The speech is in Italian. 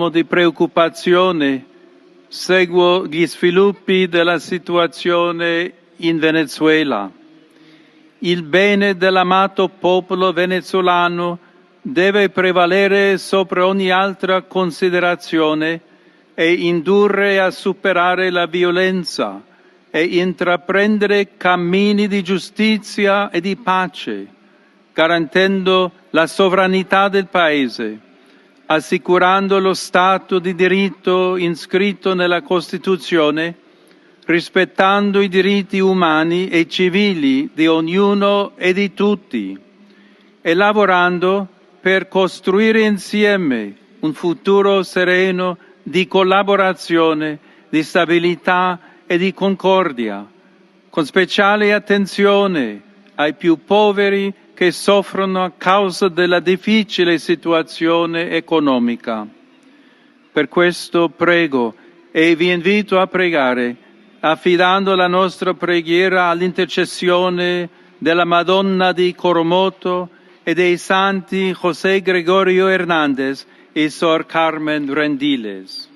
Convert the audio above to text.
colmo di preoccupazione seguo gli sviluppi della situazione in Venezuela. Il bene dell'amato popolo venezuelano deve prevalere sopra ogni altra considerazione e indurre a superare la violenza e intraprendere cammini di giustizia e di pace, garantendo la sovranità del Paese, assicurando lo Stato di diritto inscritto nella Costituzione, rispettando i diritti umani e civili di ognuno e di tutti, e lavorando per costruire insieme un futuro sereno di collaborazione, di stabilità e di concordia, con speciale attenzione ai più poveri che soffrono a causa della difficile situazione economica. Per questo prego e vi invito a pregare, affidando la nostra preghiera all'intercessione della Madonna di Coromoto e dei santi José Gregorio Hernández e Sor Carmen Rendiles.